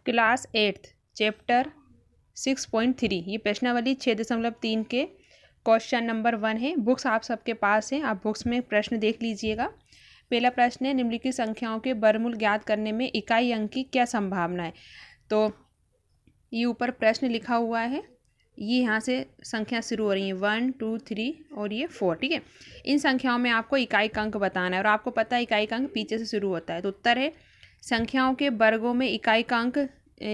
Class 8th chapter 6.3 ये प्रश्नावली 6.3 के क्वेश्चन नंबर 1 है। बुक्स आप सबके पास है, आप बुक्स में प्रश्न देख लीजिएगा। पहला प्रश्न है, निम्नलिखित संख्याओं के वर्गमूल ज्ञात करने में इकाई अंक की क्या संभावना है। तो ये ऊपर प्रश्न लिखा हुआ है, ये यहाँ से संख्या शुरू हो रही है 1 2 3 और ये 4। ठीक है, इन संख्याओं में आपको इकाई अंक बताना है और आपको पता है इकाई अंक पीछे से शुरू होता है। तो उत्तर है संख्याओं के वर्गों में इकाई अंक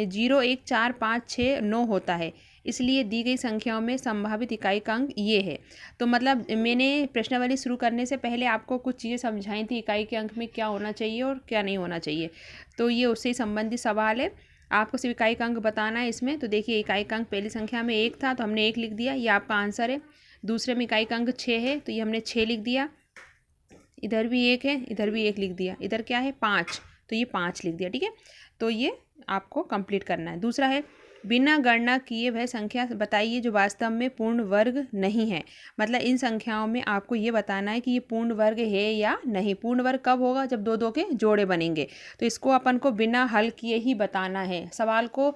0 1 4 5 6 9 होता है, इसलिए दी गई संख्याओं में संभावित इकाई अंक ये है। तो मतलब मैंने प्रश्नावली शुरू करने से पहले आपको कुछ चीज़ें समझाई थी इकाई के अंक में क्या होना चाहिए और क्या नहीं होना चाहिए, तो ये उससे संबंधित सवाल है। आपको सिर्फ इकाई अंक बताना है इसमें। तो देखिए इकाई अंक पहली संख्या में 1 था तो हमने 1 लिख दिया, ये आपका आंसर है। दूसरे में इकाई अंक 6 है तो ये हमने 6 लिख दिया। इधर भी 1 है, इधर भी 1 लिख दिया। इधर क्या है 5, तो ये 5 लिख दिया। ठीक है, तो ये आपको कंप्लीट करना है। दूसरा है बिना गणना किए वह संख्या बताइए जो वास्तव में पूर्ण वर्ग नहीं है। मतलब इन संख्याओं में आपको ये बताना है कि ये पूर्ण वर्ग है या नहीं। पूर्ण वर्ग कब होगा, जब दो दो के जोड़े बनेंगे। तो इसको अपन को बिना हल किए ही बताना है, सवाल को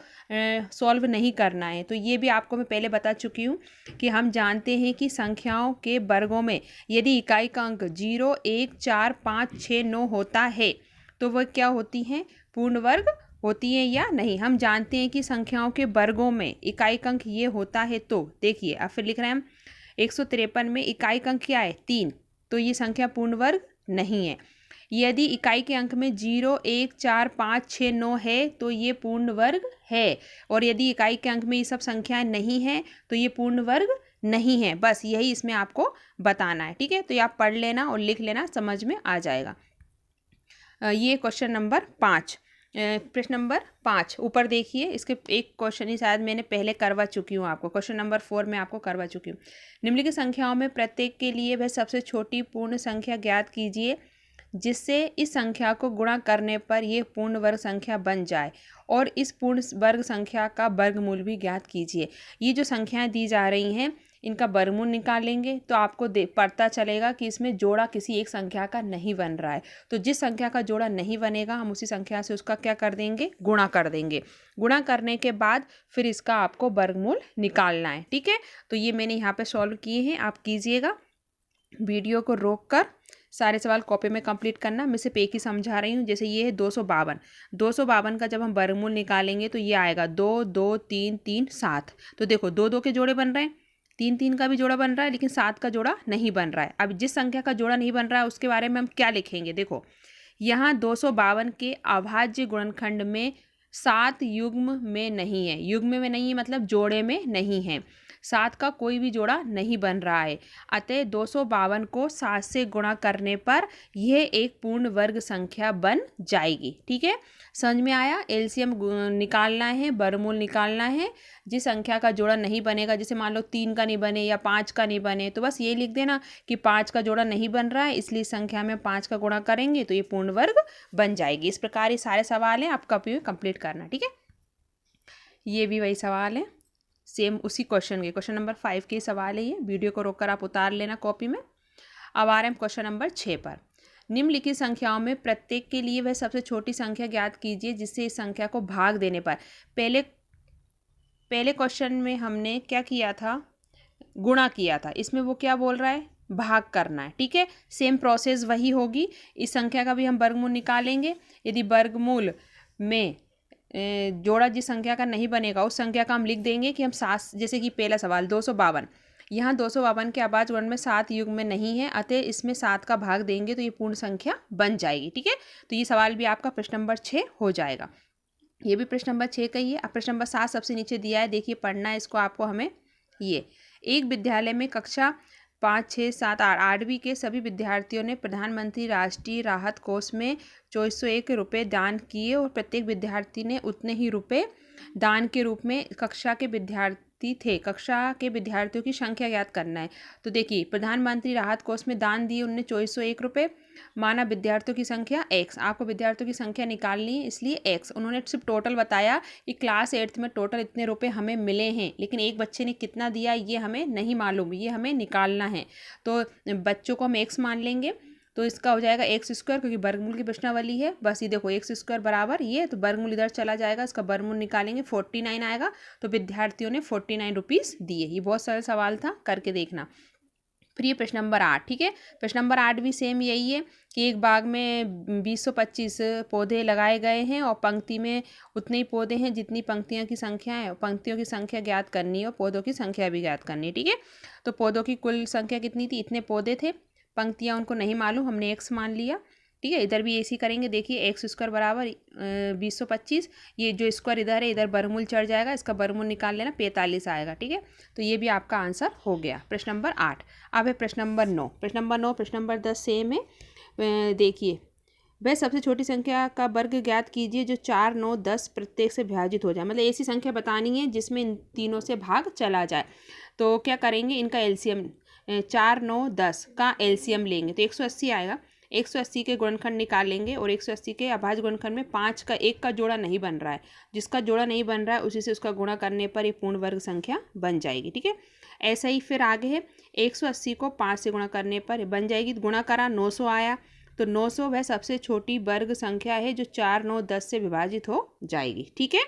सॉल्व नहीं करना है। तो ये भी आपको मैं पहले बता चुकी हूँ कि हम जानते हैं कि संख्याओं के वर्गों में यदि इकाई का अंक 0 1 4 5 6 9 होता है तो वह क्या होती हैं, पूर्ण वर्ग होती है या नहीं। हम जानते हैं कि संख्याओं के वर्गों में इकाई अंक ये होता है। तो देखिए अब फिर लिख रहे हैं हम 153 में इकाई अंक क्या है 3, तो ये संख्या पूर्ण वर्ग नहीं है। यदि इकाई के अंक में 0 1 4 5 6 9 है तो ये पूर्ण वर्ग है, और यदि इकाई के अंक में ये सब संख्याएं नहीं हैं तो ये पूर्ण वर्ग नहीं है। बस यही इसमें आपको बताना है। ठीक है, तो ये आप पढ़ लेना और लिख लेना, समझ में आ जाएगा। ये क्वेश्चन नंबर 5। प्रश्न नंबर 5 ऊपर देखिए, इसके एक क्वेश्चन ही शायद मैंने पहले करवा चुकी हूँ आपको, क्वेश्चन नंबर 4 में आपको करवा चुकी हूँ। निम्नलिखित संख्याओं में प्रत्येक के लिए वह सबसे छोटी पूर्ण संख्या ज्ञात कीजिए जिससे इस संख्या को गुणा करने पर यह पूर्ण वर्ग संख्या बन जाए, और इस पूर्ण वर्ग संख्या का वर्गमूल भी ज्ञात कीजिए। ये जो संख्याएं दी जा रही हैं इनका वर्गमूल निकालेंगे तो आपको पता चलेगा कि इसमें जोड़ा किसी एक संख्या का नहीं बन रहा है। तो जिस संख्या का जोड़ा नहीं बनेगा हम उसी संख्या से उसका क्या कर देंगे, गुणा कर देंगे। गुणा करने के बाद फिर इसका आपको वर्गमूल निकालना है। ठीक है, तो ये मैंने यहाँ पे सॉल्व किए हैं, आप कीजिएगा। वीडियो को रोक कर सारे सवाल कॉपी में कंप्लीट करना। मैं सिर्फ एक ही समझा रही हूँ। जैसे ये है 252, 252 का जब हम वर्गमूल निकालेंगे तो ये आएगा 2 2 3 3 7। तो देखो 2 2 के जोड़े बन रहे हैं, 3 3 का भी जोड़ा बन रहा है, लेकिन 7 का जोड़ा नहीं बन रहा है। अब जिस संख्या का जोड़ा नहीं बन रहा है उसके बारे में हम क्या लिखेंगे। देखो यहाँ 252 के अभाज्य गुणनखंड में 7 युग्म में नहीं है। युग्म में नहीं है मतलब जोड़े में नहीं है। 7 का कोई भी जोड़ा नहीं बन रहा है, अतः 252 को 7 से गुणा करने पर यह एक पूर्ण वर्ग संख्या बन जाएगी। ठीक है, समझ में आया। एलसीएम निकालना है, वर्गमूल निकालना है। जिस संख्या का जोड़ा नहीं बनेगा, जैसे मान लो 3 का नहीं बने या 5 का नहीं बने, तो बस ये लिख देना कि 5 का जोड़ा नहीं बन रहा है, इसलिए संख्या में 5 का गुणा करेंगे तो ये पूर्ण वर्ग बन जाएगी। इस प्रकार ये सारे सवाल हैं, आप कॉपी में कंप्लीट करना। ठीक है, ये भी वही सवाल है, सेम उसी क्वेश्चन के, क्वेश्चन नंबर 5 के सवाल है ये। वीडियो को रोककर आप उतार लेना कॉपी में। अब आ रहे हैं क्वेश्चन नंबर 6 पर। निम्नलिखित संख्याओं में प्रत्येक के लिए वह सबसे छोटी संख्या ज्ञात कीजिए जिससे इस संख्या को भाग देने पर, पहले क्वेश्चन में हमने क्या किया था, गुणा किया था। इसमें वो क्या बोल रहा है, भाग करना है। ठीक है, सेम प्रोसेस वही होगी। इस संख्या का भी हम वर्गमूल निकालेंगे। यदि वर्गमूल में जोड़ा जिस संख्या का नहीं बनेगा उस संख्या का हम लिख देंगे कि हम 7, जैसे कि पहला सवाल 252, यहाँ 252 के अभाज्य गुणन में 7 युग्म में नहीं है, अतः इसमें 7 का भाग देंगे तो ये पूर्ण संख्या बन जाएगी। ठीक है, तो ये सवाल भी आपका प्रश्न नंबर 6 हो जाएगा। ये भी प्रश्न नंबर 6 का ही है। अब प्रश्न नंबर 7 सबसे नीचे दिया है, देखिए पढ़ना है इसको आपको हमें। ये एक विद्यालय में कक्षा 5 6 7 8वीं के सभी विद्यार्थियों ने प्रधानमंत्री राष्ट्रीय राहत कोष में 2401 रुपये दान किए और प्रत्येक विद्यार्थी ने उतने ही रुपये दान के रूप में कक्षा के विद्यार्थियों की संख्या ज्ञात करना है। तो देखिए प्रधानमंत्री राहत कोष में दान दिए उन्होंने 2401 रुपये, माना विद्यार्थियों की संख्या x। आपको विद्यार्थियों की संख्या निकालनी है, इसलिए x। उन्होंने सिर्फ टोटल बताया कि क्लास 8th में टोटल इतने रुपए हमें मिले हैं, लेकिन एक बच्चे ने कितना दिया ये हमें नहीं मालूम, ये हमें निकालना है। तो बच्चों को हम x मान लेंगे। तो इसका हो जाएगा एक्स स्क्वायर, क्योंकि वर्गमूल की प्रश्नावली है। बस ये देखो एक्स स्क्वायर बराबर ये, तो वर्गमूल इधर चला जाएगा, इसका वर्गमूल निकालेंगे 49 आएगा। तो विद्यार्थियों ने 49 रुपीज़ दिए। ये बहुत सरल सवाल था, करके देखना। फिर ये प्रश्न नंबर 8, ठीक है। प्रश्न नंबर 8 भी सेम यही है कि एक बाग में 2025 पौधे लगाए गए हैं और पंक्ति में उतने ही पौधे हैं जितनी पंक्तियों की संख्या है। पंक्तियों की संख्या ज्ञात करनी है और पौधों की संख्या भी ज्ञात करनी है, ठीक है। तो पौधों की कुल संख्या कितनी थी, इतने पौधे थे। पंक्तियाँ उनको नहीं मालूम, हमने एक्स मान लिया, ठीक है। इधर भी ऐसे ही करेंगे, देखिए एक्स स्क्वायर बराबर 2025, ये जो स्क्वायर इधर है इधर वर्गमूल चढ़ जाएगा, इसका वर्गमूल निकाल लेना 45 आएगा, ठीक है। तो ये भी आपका आंसर हो गया प्रश्न नंबर 8। अब है प्रश्न नंबर 9। प्रश्न नंबर 9 प्रश्न नंबर 10 सेम है। देखिए, वह सबसे छोटी संख्या का वर्ग ज्ञात कीजिए जो 4, 9, 10 प्रत्येक से विभाजित हो जाए। मतलब ऐसी संख्या बतानी है जिसमें इन तीनों से भाग चला जाए। तो क्या करेंगे, इनका एलसीएम 4, 9, 10 का एलसीएम लेंगे तो 180 आएगा। 180 के गुणनखंड निकालेंगे और 180 के अभाज्य गुणनखंड में 5 का 1 का जोड़ा नहीं बन रहा है। जिसका जोड़ा नहीं बन रहा है उसी से उसका गुणा करने पर ये पूर्ण वर्ग संख्या बन जाएगी, ठीक है। ऐसा ही फिर आगे है, 180 को 5 से गुणा करने पर बन जाएगी। गुणा करा 900 आया, तो 900 वह सबसे छोटी वर्ग संख्या है जो 4, 9, 10 से विभाजित हो जाएगी, ठीक है।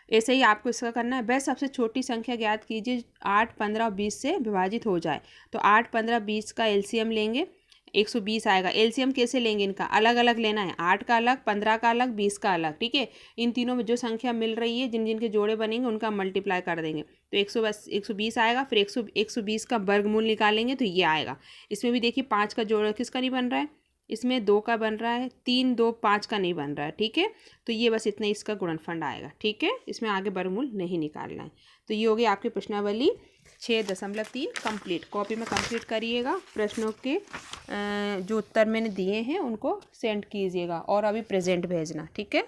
ऐसे ही आपको इसका करना है, वह सबसे छोटी संख्या ज्ञात कीजिए 8, 15, 20 से विभाजित हो जाए। तो 8, 15, 20 का एलसीएम लेंगे, 120 आएगा। एलसीएम कैसे लेंगे, इनका अलग अलग लेना है, 8 का अलग, 15 का अलग, 20 का अलग, ठीक है। इन तीनों में जो संख्या मिल रही है, जिन जिन के जोड़े बनेंगे उनका मल्टीप्लाई कर देंगे तो 120 आएगा। फिर 120 का वर्गमूल निकालेंगे तो ये आएगा। इसमें भी देखिए 5 का जोड़ किसका नहीं बन रहा है, इसमें 2 का बन रहा है, 3, 2, 5 का नहीं बन रहा है, ठीक है। तो ये बस इतना इसका गुणनफल आएगा, ठीक है। इसमें आगे वर्गमूल नहीं निकालना है। तो ये हो गई आपकी प्रश्नावली 6.3 कंप्लीट। कॉपी में कंप्लीट करिएगा, प्रश्नों के जो उत्तर मैंने दिए हैं उनको सेंड कीजिएगा और अभी प्रेजेंट भेजना, ठीक है।